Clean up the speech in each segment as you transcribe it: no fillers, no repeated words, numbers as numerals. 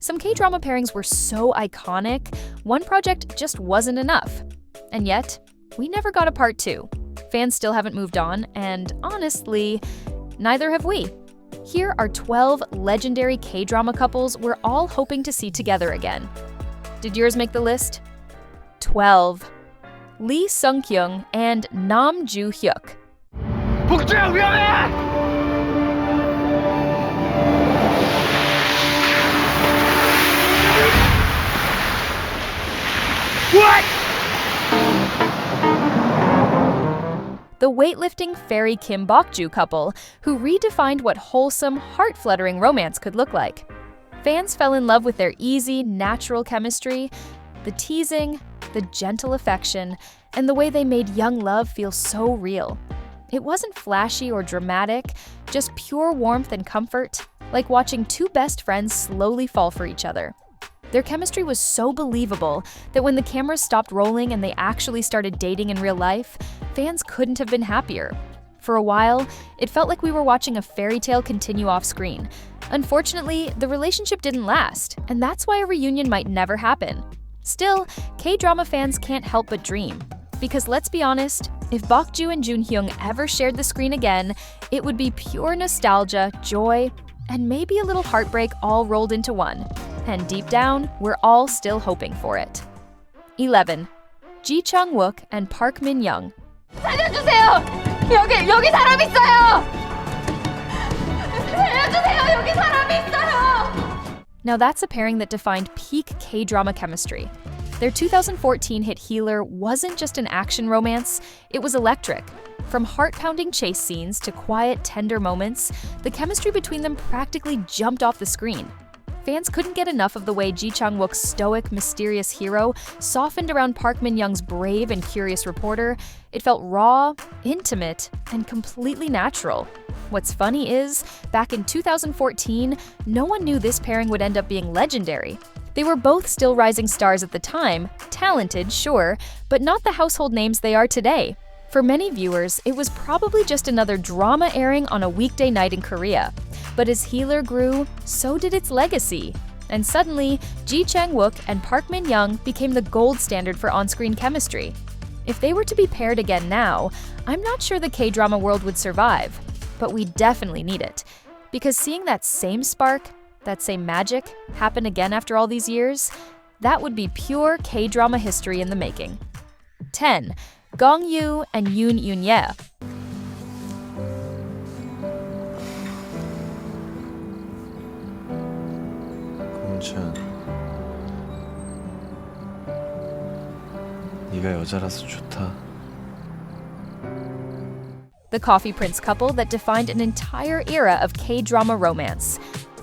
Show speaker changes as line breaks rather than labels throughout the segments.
Some K-drama pairings were so iconic, one project just wasn't enough. And yet, we never got a part 2. Fans still haven't moved on, and honestly, neither have we. Here are 12 legendary K-drama couples we're all hoping to see together again. Did yours make the list? 12. Lee Sungkyung and Nam Joo-hyuk.
복주야 위험해! What?
The weightlifting fairy Kim Bok-joo couple who redefined what wholesome, heart-fluttering romance could look like. Fans fell in love with their easy, natural chemistry, the teasing, the gentle affection, and the way they made young love feel so real. It wasn't flashy or dramatic, just pure warmth and comfort, like watching two best friends slowly fall for each other. Their chemistry was so believable that when the cameras stopped rolling and they actually started dating in real life, fans couldn't have been happier. For a while, it felt like we were watching a fairy tale continue off-screen. Unfortunately, the relationship didn't last, and that's why a reunion might never happen. Still, K-drama fans can't help but dream. Because let's be honest, if Bok-joo and Jun-hyung ever shared the screen again, it would be pure nostalgia, joy, and maybe a little heartbreak all rolled into one. And deep down, we're all still hoping for it. 11. Chang-wook and Park Min-young.
살려주세요! 여기 사람 있어요! 살려주세요! 여기 사람이 있어요!
Now that's a pairing that defined peak K-drama chemistry. Their 2014 hit Healer wasn't just an action romance, it was electric. From heart-pounding chase scenes to quiet, tender moments, the chemistry between them practically jumped off the screen. Fans couldn't get enough of the way Ji Chang-wook's stoic, mysterious hero softened around Park Min-young's brave and curious reporter. It felt raw, intimate, and completely natural. What's funny is, back in 2014, no one knew this pairing would end up being legendary. They were both still rising stars at the time, talented, sure, but not the household names they are today. For many viewers, it was probably just another drama airing on a weekday night in Korea. But as Healer grew, so did its legacy. And suddenly, Ji Chang-wook and Park Min-young became the gold standard for on-screen chemistry. If they were to be paired again now, I'm not sure the K-drama world would survive. But we definitely need it. Because seeing that same spark, that same magic, happen again after all these years, that would be pure K-drama history in the making. 10. Gong and Eun-hye.
공천, 네가 여자라서 좋다.
The Coffee Prince couple that defined an entire era of K-drama romance.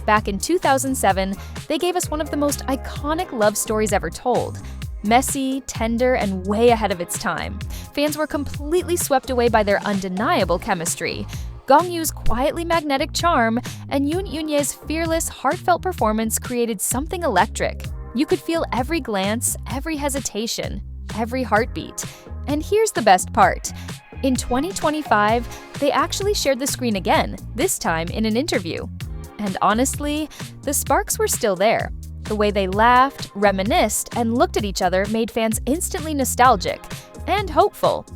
Back in 2007, they gave us one of the most iconic love stories ever told. Messy, tender, and way ahead of its time. Fans were completely swept away by their undeniable chemistry. Gong-yu's quietly magnetic charm and Eun-hye's fearless, heartfelt performance created something electric. You could feel every glance, every hesitation, every heartbeat. And here's the best part. In 2025, they actually shared the screen again, this time in an interview. And honestly, the sparks were still there. The way they laughed, reminisced, and looked at each other made fans instantly nostalgic and hopeful.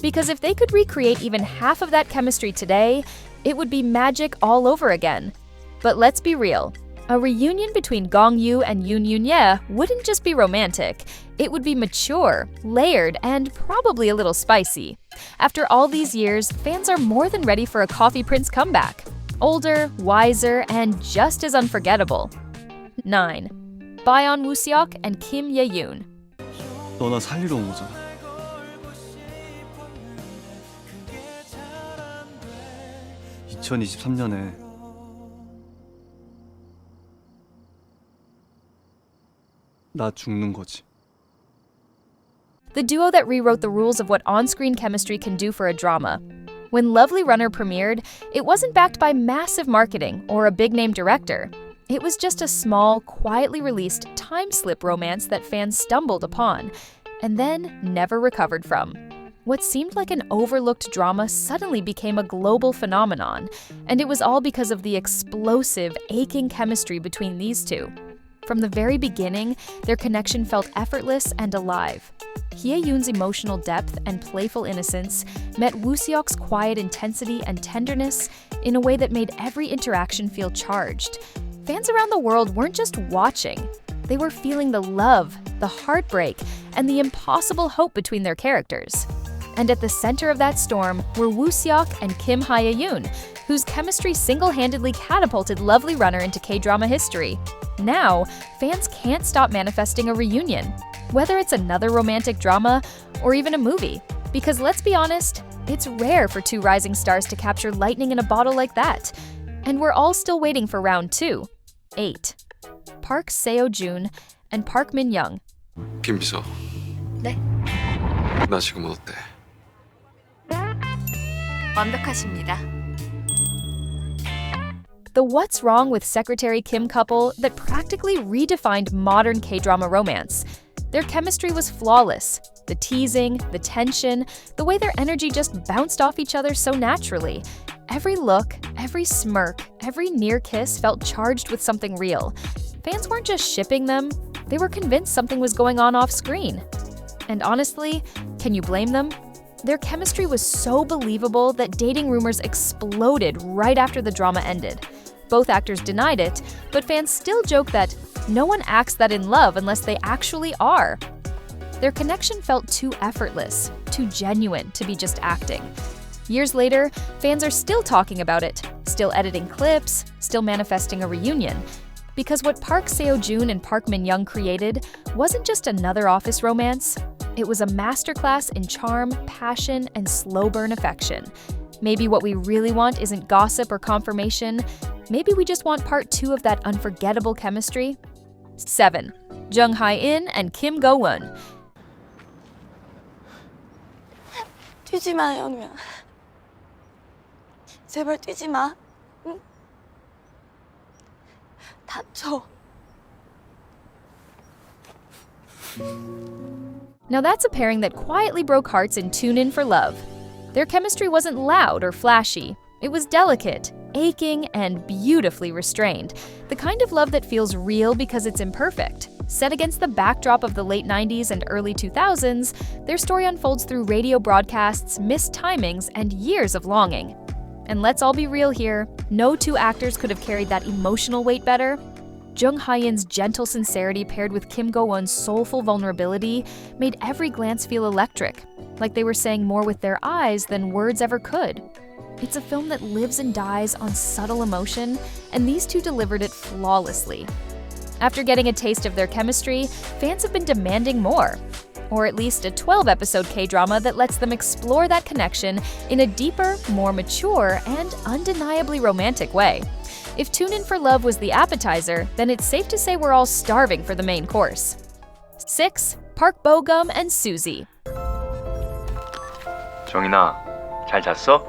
Because if they could recreate even half of that chemistry today, it would be magic all over again. But let's be real. A reunion between Gong-yu and Eun-hye wouldn't just be romantic. It would be mature, layered, and probably a little spicy. After all these years, fans are more than ready for a Coffee Prince comeback. Older, wiser, and just as unforgettable. 9. Byeon Woo-seok and Kim Hye-yoon.
너 나 살리러 온 거잖아. 2023년에 나 죽는 거지.
The duo that rewrote the rules of what on-screen chemistry can do for a drama. When Lovely Runner premiered, it wasn't backed by massive marketing or a big-name director. It was just a small, quietly released time-slip romance that fans stumbled upon, and then never recovered from. What seemed like an overlooked drama suddenly became a global phenomenon, and it was all because of the explosive, aching chemistry between these two. From the very beginning, their connection felt effortless and alive. Hye-yoon's emotional depth and playful innocence met Woo-seok's quiet intensity and tenderness in a way that made every interaction feel charged. Fans around the world weren't just watching. They were feeling the love, the heartbreak, and the impossible hope between their characters. And at the center of that storm were Woo-seok and Kim Hye-yoon, whose chemistry single-handedly catapulted Lovely Runner into K-drama history. Now, fans can't stop manifesting a reunion, whether it's another romantic drama or even a movie. Because let's be honest, it's rare for two rising stars to capture lightning in a bottle like that. And we're all still waiting for round 2. 8. Park Seo-joon and Park Min-young.
김 비서.
네?
나 지금 어때?
완벽하십니다.
The What's Wrong with Secretary Kim couple that practically redefined modern K-drama romance. Their chemistry was flawless. The teasing, the tension, the way their energy just bounced off each other so naturally. Every look, every smirk, every near kiss felt charged with something real. Fans weren't just shipping them, they were convinced something was going on off-screen. And honestly, can you blame them? Their chemistry was so believable that dating rumors exploded right after the drama ended. Both actors denied it, but fans still joke that no one acts that in love unless they actually are. Their connection felt too effortless, too genuine to be just acting. Years later, fans are still talking about it, still editing clips, still manifesting a reunion. Because what Park Seo-joon and Park Min-young created wasn't just another office romance. It was a masterclass in charm, passion, and slow burn affection. Maybe what we really want isn't gossip or confirmation. Maybe we just want part 2 of that unforgettable chemistry. 7. Jung Hae-in and Kim Go-eun.
뛰지 마, 연우야. 제발 뛰지 마. 응? 다쳐.
Now that's a pairing that quietly broke hearts in Tune In for Love. Their chemistry wasn't loud or flashy. It was delicate, aching, and beautifully restrained. The kind of love that feels real because it's imperfect. Set against the backdrop of the late 90s and early 2000s, their story unfolds through radio broadcasts, missed timings, and years of longing. And let's all be real here, no two actors could have carried that emotional weight better. Jung Ha-eun's gentle sincerity paired with Kim Go-eun's soulful vulnerability made every glance feel electric, like they were saying more with their eyes than words ever could. It's a film that lives and dies on subtle emotion, and these two delivered it flawlessly. After getting a taste of their chemistry, fans have been demanding more. Or at least a 12-episode K-drama that lets them explore that connection in a deeper, more mature, and undeniably romantic way. If Tune In for Love was the appetizer, then it's safe to say we're all starving for the main course. 6. Park Bo-gum and Suzy.
정인아, 잘 잤어?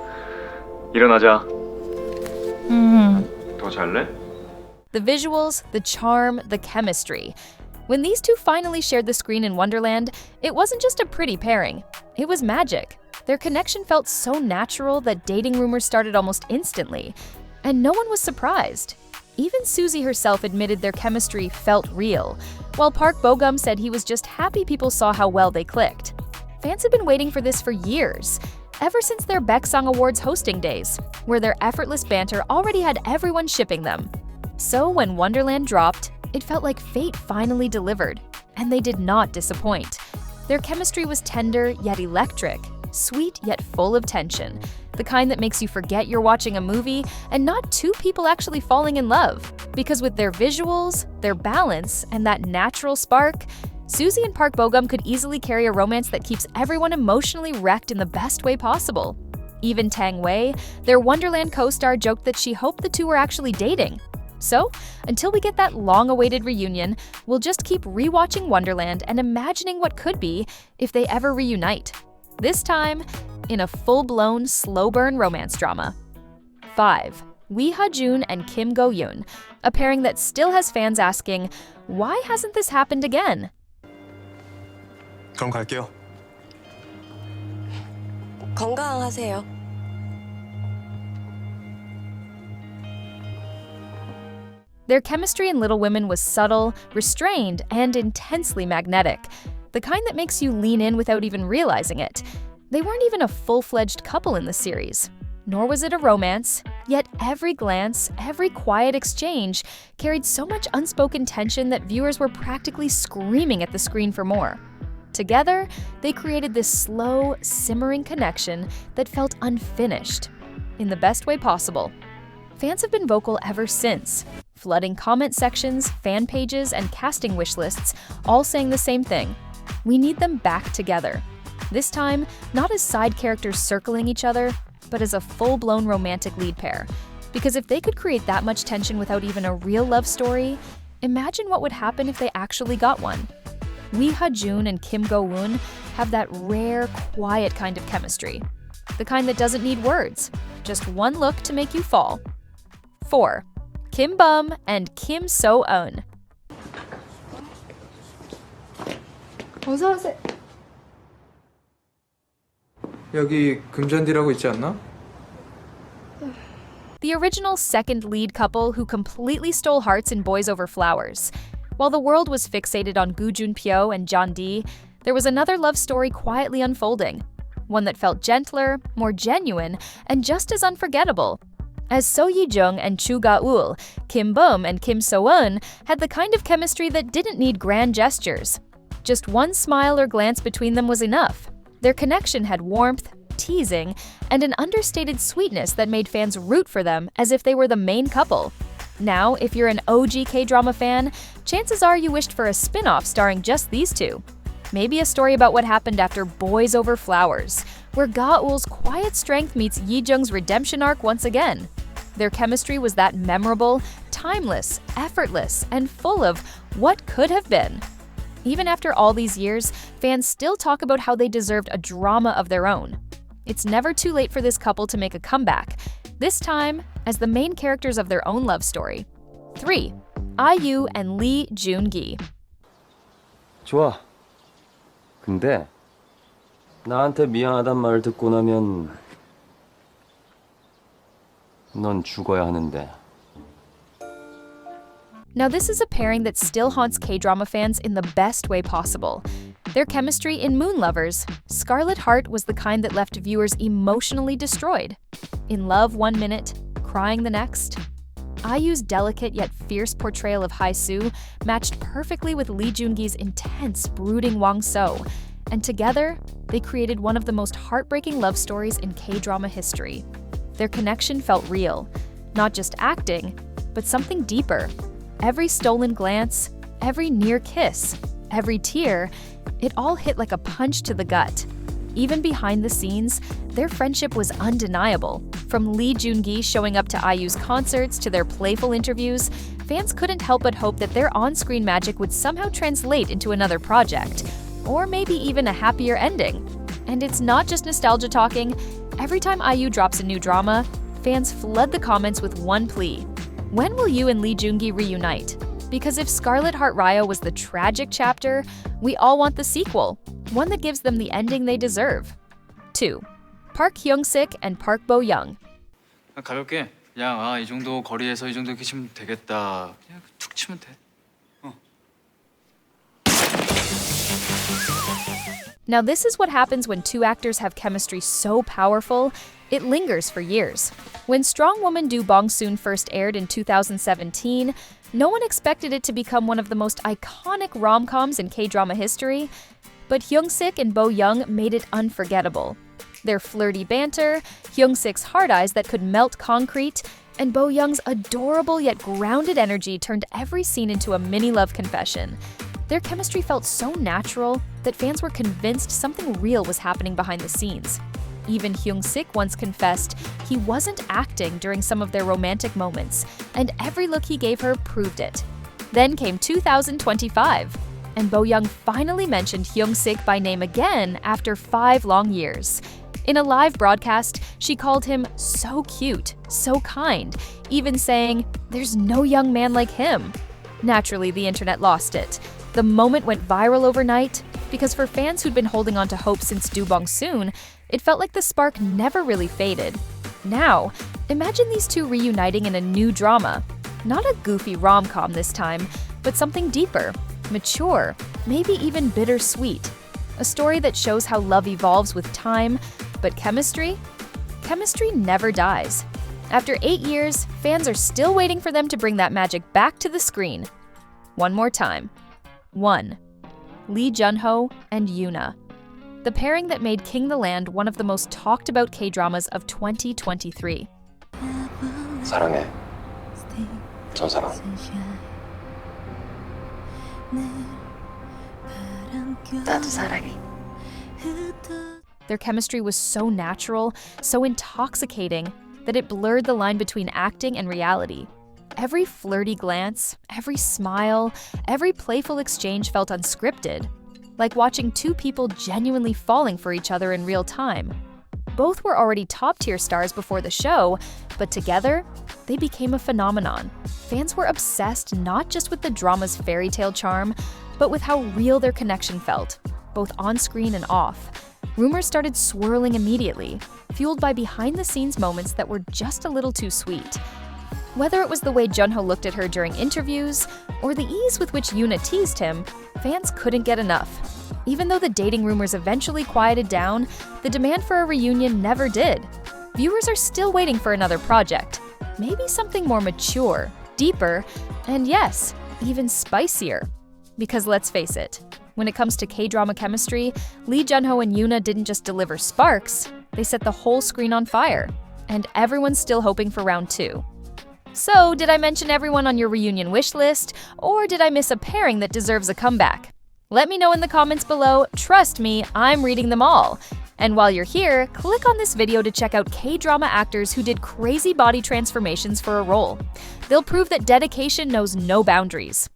일어나자. 더 잘래?
The visuals, the charm, the chemistry. When these two finally shared the screen in Wonderland, it wasn't just a pretty pairing. It was magic. Their connection felt so natural that dating rumors started almost instantly. And no one was surprised. Even Suzy herself admitted their chemistry felt real, while Park Bo-gum said he was just happy people saw how well they clicked. Fans had been waiting for this for years, ever since their Baeksang Awards hosting days, where their effortless banter already had everyone shipping them. So when Wonderland dropped, it felt like fate finally delivered, and they did not disappoint. Their chemistry was tender yet electric, sweet yet full of tension, the kind that makes you forget you're watching a movie and not two people actually falling in love. Because with their visuals, their balance, and that natural spark, Suzy and Park Bo-gum could easily carry a romance that keeps everyone emotionally wrecked in the best way possible. Even Tang Wei, their Wonderland co-star, joked that she hoped the two were actually dating. So, until we get that long-awaited reunion, we'll just keep rewatching Wonderland and imagining what could be if they ever reunite. This time, in a full-blown, slow-burn romance drama. 5. Wi Ha-joon and Kim Go-eun, a pairing that still has fans asking, why hasn't this happened again?
그럼 갈게요.
건강하세요.
Their chemistry in Little Women was subtle, restrained, and intensely magnetic, the kind that makes you lean in without even realizing it. They weren't even a full-fledged couple in the series, nor was it a romance, yet every glance, every quiet exchange carried so much unspoken tension that viewers were practically screaming at the screen for more. Together, they created this slow, simmering connection that felt unfinished, in the best way possible. Fans have been vocal ever since, flooding comment sections, fan pages, and casting wish lists, all saying the same thing. We need them back together. This time, not as side characters circling each other, but as a full-blown romantic lead pair. Because if they could create that much tension without even a real love story, imagine what would happen if they actually got one. Wi Ha-joon and Kim Go-eun have that rare, quiet kind of chemistry. The kind that doesn't need words, just one look to make you fall. 4. Kim Bum and Kim So-eun.
어서 오세요.
여기 금잔디라고 있지 않나?
The original second lead couple who completely stole hearts in Boys Over Flowers. While the world was fixated on Gu Junpyo and Jeon-di, there was another love story quietly unfolding. One that felt gentler, more genuine, and just as unforgettable. As So Ye-jung and Chu Ga-ul, Kim Bum and Kim So-eun had the kind of chemistry that didn't need grand gestures. Just one smile or glance between them was enough. Their connection had warmth, teasing, and an understated sweetness that made fans root for them as if they were the main couple. Now, if you're an OG K-drama fan, chances are you wished for a spin-off starring just these two. Maybe a story about what happened after Boys Over Flowers, where Ga-ul's quiet strength meets Ye-jung's redemption arc once again. Their chemistry was that memorable, timeless, effortless, and full of what could have been. Even after all these years, fans still talk about how they deserved a drama of their own. It's never too late for this couple to make a comeback, this time as the main characters of their own love story. 3. IU and Lee Joon-gi.
좋아. 근데 나한테 미안하단 말을 듣고 나면 넌 죽어야 하는데.
Now this is a pairing that still haunts K-drama fans in the best way possible. Their chemistry in Moon Lovers, Scarlet Heart was the kind that left viewers emotionally destroyed. In love one minute, crying the next. IU's delicate yet fierce portrayal of Hae-soo matched perfectly with Lee Joon-gi's intense, brooding Wang-so, and together, they created one of the most heartbreaking love stories in K-drama history. Their connection felt real, not just acting, but something deeper. Every stolen glance, every near kiss, every tear, it all hit like a punch to the gut. Even behind the scenes, their friendship was undeniable. From Lee Joon-gi showing up to IU's concerts to their playful interviews, fans couldn't help but hope that their on-screen magic would somehow translate into another project, or maybe even a happier ending. And it's not just nostalgia talking. Every time IU drops a new drama, fans flood the comments with one plea. When will you and Lee Joon-gi reunite? Because if Scarlet Heart Ryo was the tragic chapter, we all want the sequel, one that gives them the ending they deserve. 2. Park Hyung-sik and Park Bo-young.
가볍게 그냥 이 정도 거리에서 이 정도 이렇게 치면 되겠다. 그냥 툭 치면 돼.
Now this is what happens when two actors have chemistry so powerful, it lingers for years. When Strong Woman Do Bong-soon first aired in 2017, no one expected it to become one of the most iconic rom-coms in K-drama history, but Hyung-sik and Bo-young made it unforgettable. Their flirty banter, Hyung-sik's hard eyes that could melt concrete, and Bo-young's adorable yet grounded energy turned every scene into a mini love confession. Their chemistry felt so natural that fans were convinced something real was happening behind the scenes. Even Hyung-sik once confessed he wasn't acting during some of their romantic moments, and every look he gave her proved it. Then came 2025, and Bo-young finally mentioned Hyung-sik by name again after 5 long years. In a live broadcast, she called him so cute, so kind, even saying, "There's no young man like him." Naturally, the internet lost it. The moment went viral overnight because for fans who'd been holding on to hope since Do Bong-soon, it felt like the spark never really faded. Now, imagine these two reuniting in a new drama. Not a goofy rom-com this time, but something deeper, mature, maybe even bittersweet. A story that shows how love evolves with time, but chemistry? Chemistry never dies. After 8 years, fans are still waiting for them to bring that magic back to the screen. One more time. 1. Lee Junho and Yoona. The pairing that made King the Land one of the most talked about K-dramas of 2023.
사랑해. 전사랑.
나도 사랑해.
Their chemistry was so natural, so intoxicating, that it blurred the line between acting and reality. Every flirty glance, every smile, every playful exchange felt unscripted, like watching two people genuinely falling for each other in real time. Both were already top-tier stars before the show, but together, they became a phenomenon. Fans were obsessed not just with the drama's fairy tale charm, but with how real their connection felt, both on-screen and off. Rumors started swirling immediately, fueled by behind-the-scenes moments that were just a little too sweet. Whether it was the way Junho looked at her during interviews, or the ease with which Yoona teased him, fans couldn't get enough. Even though the dating rumors eventually quieted down, the demand for a reunion never did. Viewers are still waiting for another project. Maybe something more mature, deeper, and yes, even spicier. Because let's face it, when it comes to K-drama chemistry, Lee Junho and Yoona didn't just deliver sparks, they set the whole screen on fire. And everyone's still hoping for round 2. So, did I mention everyone on your reunion wish list, or did I miss a pairing that deserves a comeback? Let me know in the comments below. Trust me, I'm reading them all. And while you're here, click on this video to check out K-drama actors who did crazy body transformations for a role. They'll prove that dedication knows no boundaries.